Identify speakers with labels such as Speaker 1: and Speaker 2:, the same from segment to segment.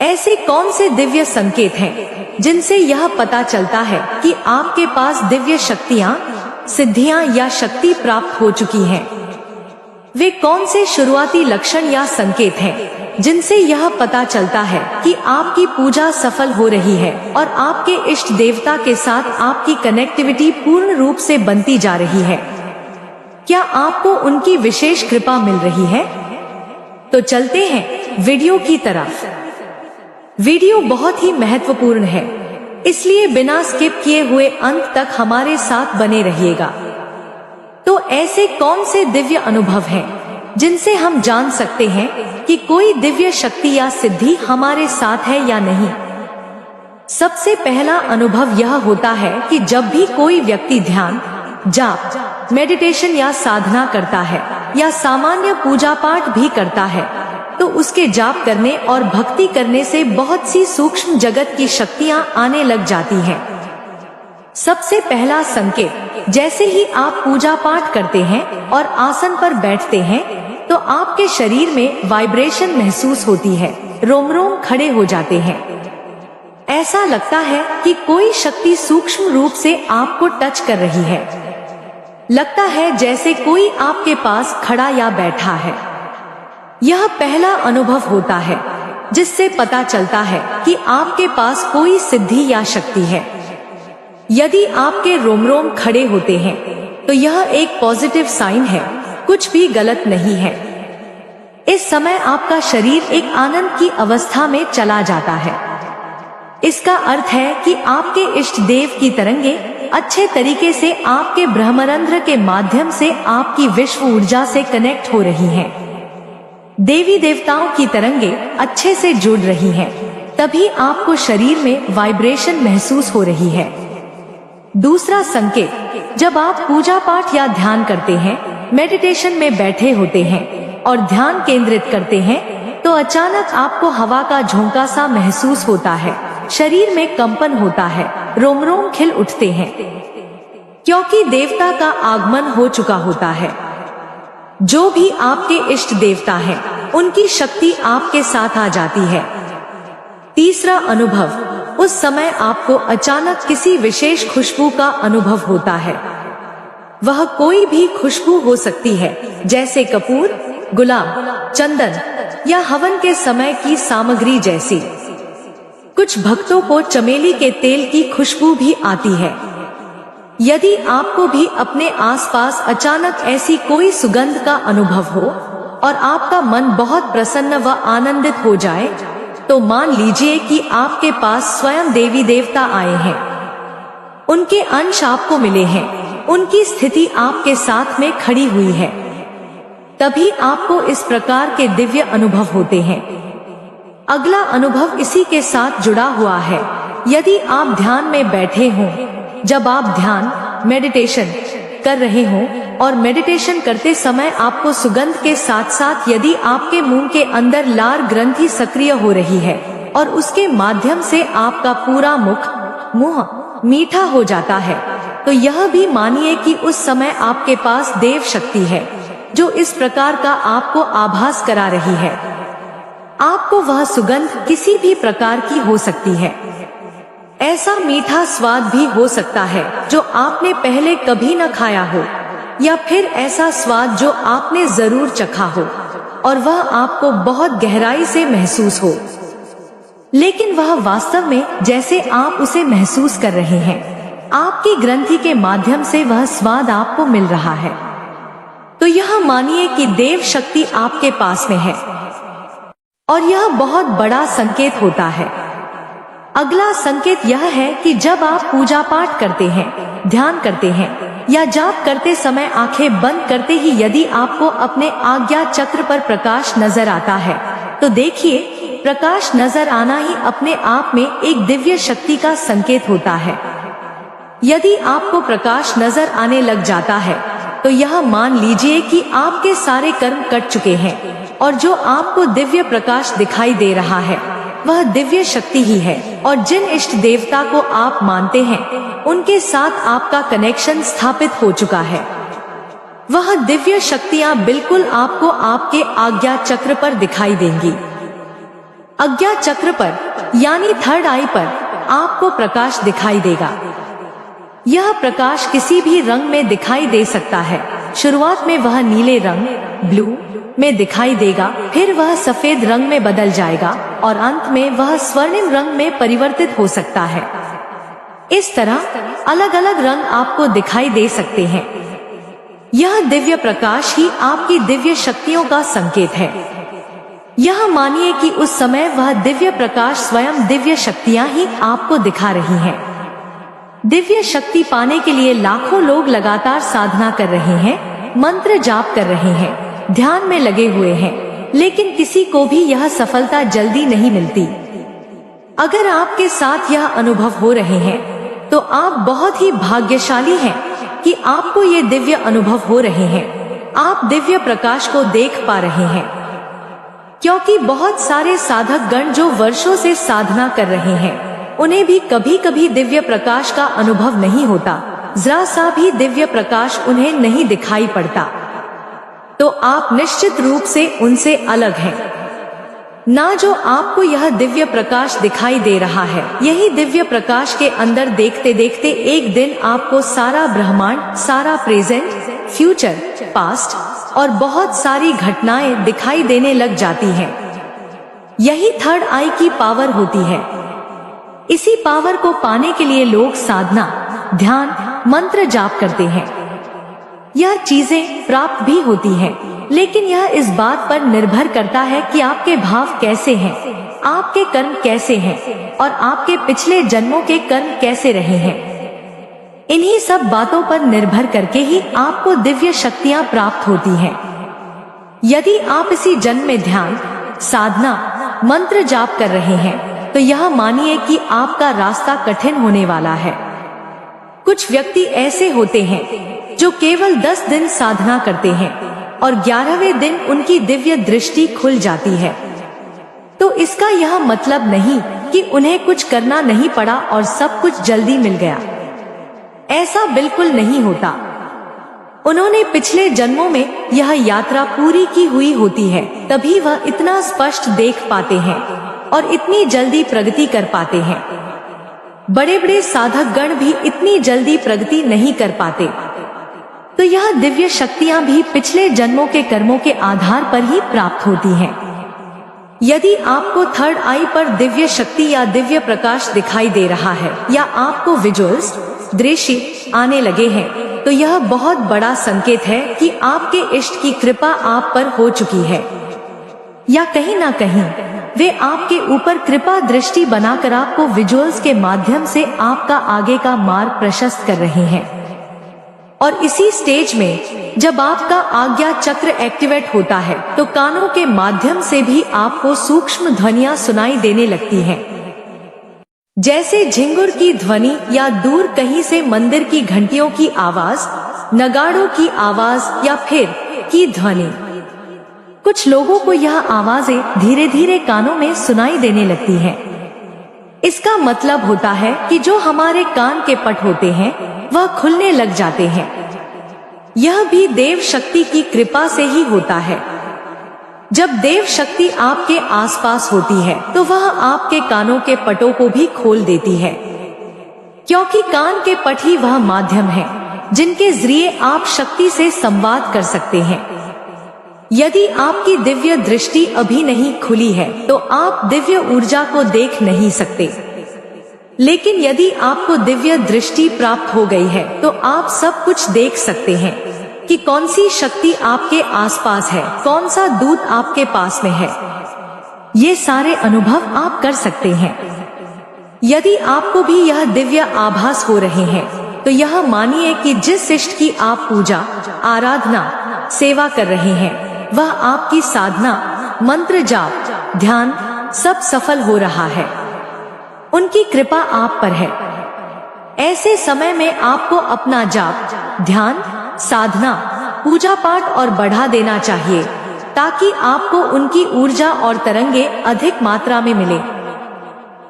Speaker 1: ऐसे कौन से दिव्य संकेत हैं जिनसे यह पता चलता है कि आपके पास दिव्य शक्तियाँ, सिद्धियाँ या शक्ति प्राप्त हो चुकी हैं? वे कौन से शुरुआती लक्षण या संकेत हैं जिनसे यह पता चलता है कि आपकी पूजा सफल हो रही है और आपके इष्ट देवता के साथ आपकी कनेक्टिविटी पूर्ण रूप से बनती जा रही है? क्या आपको उनकी विशेष कृपा मिल रही है? तो चलते हैं वीडियो की तरफ। वीडियो बहुत ही महत्वपूर्ण है, इसलिए बिना स्किप किए हुए अंत तक हमारे साथ बने रहिएगा। तो ऐसे कौन से दिव्य अनुभव हैं जिनसे हम जान सकते हैं कि कोई दिव्य शक्ति या सिद्धि हमारे साथ है या नहीं? सबसे पहला अनुभव यह होता है कि जब भी कोई व्यक्ति ध्यान, जाप, मेडिटेशन या साधना करता है या सामान्य पूजा पाठ भी करता है, तो उसके जाप करने और भक्ति करने से बहुत सी सूक्ष्म जगत की शक्तियां आने लग जाती हैं। सबसे पहला संकेत, जैसे ही आप पूजा पाठ करते हैं और आसन पर बैठते हैं तो आपके शरीर में वाइब्रेशन महसूस होती है, रोम रोम खड़े हो जाते हैं। ऐसा लगता है कि कोई शक्ति सूक्ष्म रूप से आपको टच कर रही है। लगता है जैसे कोई आपके पास खड़ा या बैठा है। यह पहला अनुभव होता है जिससे पता चलता है कि आपके पास कोई सिद्धि या शक्ति है। यदि आपके रोम रोम खड़े होते हैं तो यह एक पॉजिटिव साइन है, कुछ भी गलत नहीं है। इस समय आपका शरीर एक आनंद की अवस्था में चला जाता है। इसका अर्थ है कि आपके इष्ट देव की तरंगे अच्छे तरीके से आपके ब्रह्मरंध्र के माध्यम से आपकी विश्व ऊर्जा से कनेक्ट हो रही हैं। देवी देवताओं की तरंगे अच्छे से जुड़ रही हैं, तभी आपको शरीर में वाइब्रेशन महसूस हो रही है। दूसरा संकेत, जब आप पूजा पाठ या ध्यान करते हैं, मेडिटेशन में बैठे होते हैं और ध्यान केंद्रित करते हैं, तो अचानक आपको हवा का झोंका सा महसूस होता है, शरीर में कंपन होता है, रोम रोम खिल उठते हैं, क्योंकि देवता का आगमन हो चुका होता है। जो भी आपके इष्ट देवता हैं, उनकी शक्ति आपके साथ आ जाती है। तीसरा अनुभव, उस समय आपको अचानक किसी विशेष खुशबू का अनुभव होता है। वह कोई भी खुशबू हो सकती है, जैसे कपूर, गुलाब, चंदन या हवन के समय की सामग्री जैसी। कुछ भक्तों को चमेली के तेल की खुशबू भी आती है। यदि आपको भी अपने आसपास अचानक ऐसी कोई सुगंध का अनुभव हो और आपका मन बहुत प्रसन्न व आनंदित हो जाए, तो मान लीजिए कि आपके पास स्वयं देवी देवता आए हैं। उनके अंश आपको मिले हैं, उनकी स्थिति आपके साथ में खड़ी हुई है, तभी आपको इस प्रकार के दिव्य अनुभव होते हैं। अगला अनुभव इसी के साथ जुड़ा हुआ है। यदि आप ध्यान में बैठे हों, जब आप ध्यान, मेडिटेशन कर रहे हों और मेडिटेशन करते समय आपको सुगंध के साथ साथ यदि आपके मुंह के अंदर लार ग्रंथि सक्रिय हो रही है और उसके माध्यम से आपका पूरा मुंह मीठा हो जाता है, तो यह भी मानिए कि उस समय आपके पास देव शक्ति है जो इस प्रकार का आपको आभास करा रही है। आपको वह सुगंध किसी भी प्रकार की हो सकती है। ऐसा मीठा स्वाद भी हो सकता है जो आपने पहले कभी न खाया हो, या फिर ऐसा स्वाद जो आपने जरूर चखा हो और वह आपको बहुत गहराई से महसूस हो, लेकिन वह वास्तव में जैसे आप उसे महसूस कर रहे हैं, आपकी ग्रंथि के माध्यम से वह स्वाद आपको मिल रहा है, तो यह मानिए कि देव शक्ति आपके पास में है और यह बहुत बड़ा संकेत होता है। अगला संकेत यह है कि जब आप पूजा पाठ करते हैं, ध्यान करते हैं या जाप करते समय आंखें बंद करते ही यदि आपको अपने आज्ञा चक्र पर प्रकाश नजर आता है, तो देखिए, प्रकाश नजर आना ही अपने आप में एक दिव्य शक्ति का संकेत होता है। यदि आपको प्रकाश नजर आने लग जाता है, तो यह मान लीजिए कि आपके सारे कर्म कट चुके हैं और जो आपको दिव्य प्रकाश दिखाई दे रहा है वह दिव्य शक्ति ही है, और जिन इष्ट देवता को आप मानते हैं उनके साथ आपका कनेक्शन स्थापित हो चुका है। वह दिव्य शक्तियां बिल्कुल आपको आपके आज्ञा चक्र पर दिखाई देंगी। आज्ञा चक्र पर यानी थर्ड आई पर आपको प्रकाश दिखाई देगा। यह प्रकाश किसी भी रंग में दिखाई दे सकता है। शुरुआत में वह नीले रंग ब्लू में दिखाई देगा, फिर वह सफेद रंग में बदल जाएगा और अंत में वह स्वर्णिम रंग में परिवर्तित हो सकता है। इस तरह अलग अलग रंग आपको दिखाई दे सकते हैं। यह दिव्य प्रकाश ही आपकी दिव्य शक्तियों का संकेत है। यह मानिए कि उस समय वह दिव्य प्रकाश स्वयं दिव्य शक्तियां ही आपको दिखा रही हैं। दिव्य शक्ति पाने के लिए लाखों लोग लगातार साधना कर रहे हैं, मंत्र जाप कर रहे हैं, ध्यान में लगे हुए हैं, लेकिन किसी को भी यह सफलता जल्दी नहीं मिलती। अगर आपके साथ यह अनुभव हो रहे हैं तो आप बहुत ही भाग्यशाली हैं कि आपको ये दिव्य अनुभव हो रहे हैं। आप दिव्य प्रकाश को देख पा रहे हैं, क्योंकि बहुत सारे साधक गण जो वर्षों से साधना कर रहे हैं उन्हें भी कभी कभी दिव्य प्रकाश का अनुभव नहीं होता, जरा सा भी दिव्य प्रकाश उन्हें नहीं दिखाई पड़ता। तो आप निश्चित रूप से उनसे अलग हैं। ना जो आपको यह दिव्य प्रकाश दिखाई दे रहा है, यही दिव्य प्रकाश के अंदर देखते देखते एक दिन आपको सारा ब्रह्मांड, सारा प्रेजेंट, फ्यूचर, पास्ट और बहुत सारी घटनाएं दिखाई देने लग जाती हैं। यही थर्ड आई की पावर होती है। इसी पावर को पाने के लिए लोग साधना, ध्यान, मंत्र जाप करते हैं। यह चीजें प्राप्त भी होती हैं, लेकिन यह इस बात पर निर्भर करता है कि आपके भाव कैसे हैं, आपके कर्म कैसे हैं और आपके पिछले जन्मों के कर्म कैसे रहे हैं। इन्हीं सब बातों पर निर्भर करके ही आपको दिव्य शक्तियां प्राप्त होती हैं। यदि आप इसी जन्म में ध्यान, साधना, मंत्र जाप कर रहे हैं तो यह मानिए कि आपका रास्ता कठिन होने वाला है। कुछ व्यक्ति ऐसे होते हैं जो केवल 10 दिन साधना करते हैं और 11वें दिन उनकी दिव्य दृष्टि खुल जाती है। तो इसका यह मतलब नहीं कि उन्हें कुछ करना नहीं पड़ा और सब कुछ जल्दी मिल गया। ऐसा बिल्कुल नहीं होता। उन्होंने पिछले जन्मों में यह यात्रा पूरी की हुई होती है, तभी वह इतना स्पष्ट देख पाते हैं और इतनी जल्दी प्रगति कर पाते हैं। बड़े बड़े साधक गण भी इतनी जल्दी प्रगति नहीं कर पाते। तो यह दिव्य शक्तियां भी पिछले जन्मों के कर्मों के आधार पर ही प्राप्त होती हैं। यदि आपको थर्ड आई पर दिव्य शक्ति या दिव्य प्रकाश दिखाई दे रहा है या आपको विजुअल्स, दृश्य आने लगे हैं, तो यह बहुत बड़ा संकेत है कि आपके इष्ट की कृपा आप पर हो चुकी है, या कहीं ना कहीं वे आपके ऊपर कृपा दृष्टि बनाकर आपको विजुअल्स के माध्यम से आपका आगे का मार्ग प्रशस्त कर रहे हैं। और इसी स्टेज में जब आपका आज्ञा चक्र एक्टिवेट होता है तो कानों के माध्यम से भी आपको सूक्ष्म ध्वनियां सुनाई देने लगती हैं, जैसे झिंगुर की ध्वनि या दूर कहीं से मंदिर की घंटियों की आवाज, नगाड़ों की आवाज या फिर की ध्वनि। कुछ लोगों को यह आवाजें धीरे धीरे कानों में सुनाई देने लगती हैं। इसका मतलब होता है कि जो हमारे कान के पट होते हैं वह खुलने लग जाते हैं। यह भी देव शक्ति की कृपा से ही होता है। जब देव शक्ति आपके आसपास होती है तो वह आपके कानों के पटों को भी खोल देती है, क्योंकि कान के पट ही वह माध्यम है जिनके जरिए आप शक्ति से संवाद कर सकते हैं। यदि आपकी दिव्य दृष्टि अभी नहीं खुली है तो आप दिव्य ऊर्जा को देख नहीं सकते, लेकिन यदि आपको दिव्य दृष्टि प्राप्त हो गई है तो आप सब कुछ देख सकते हैं कि कौन सी शक्ति आपके आसपास है, कौन सा दूत आपके पास में है। ये सारे अनुभव आप कर सकते हैं। यदि आपको भी यह दिव्य आभास हो रहे हैं तो यह मानिए कि जिस इष्ट की आप पूजा, आराधना, सेवा कर रहे हैं वह आपकी साधना, मंत्र जाप, ध्यान सब सफल हो रहा है। उनकी कृपा आप पर है। ऐसे समय में आपको अपना जाप, ध्यान, साधना, पूजा पाठ और बढ़ा देना चाहिए ताकि आपको उनकी ऊर्जा और तरंगे अधिक मात्रा में मिले।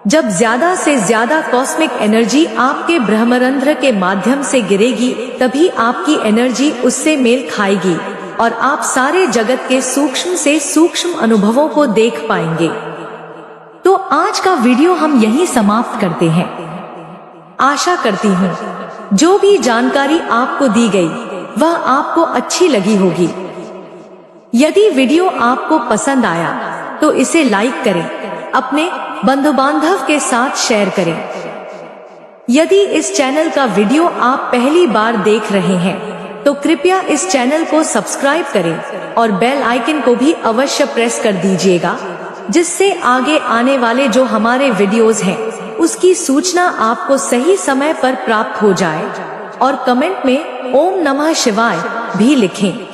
Speaker 1: जब ज्यादा से ज्यादा कॉस्मिक एनर्जी आपके ब्रह्मरंध्र के माध्यम से गिरेगी तभी आपकी एनर्जी उससे मेल खाएगी और आप सारे जगत के सूक्ष्म से सूक्ष्म अनुभवों को देख पाएंगे। आज का वीडियो हम यहीं समाप्त करते हैं। आशा करती हूँ जो भी जानकारी आपको दी गई वह आपको अच्छी लगी होगी। यदि वीडियो आपको पसंद आया तो इसे लाइक करें, अपने बंधु बांधव के साथ शेयर करें। यदि इस चैनल का वीडियो आप पहली बार देख रहे हैं तो कृपया इस चैनल को सब्सक्राइब करें और बेल आइकन को भी अवश्य प्रेस कर दीजिएगा, जिससे आगे आने वाले जो हमारे वीडियोस हैं उसकी सूचना आपको सही समय पर प्राप्त हो जाए। और कमेंट में ओम नमः शिवाय भी लिखें।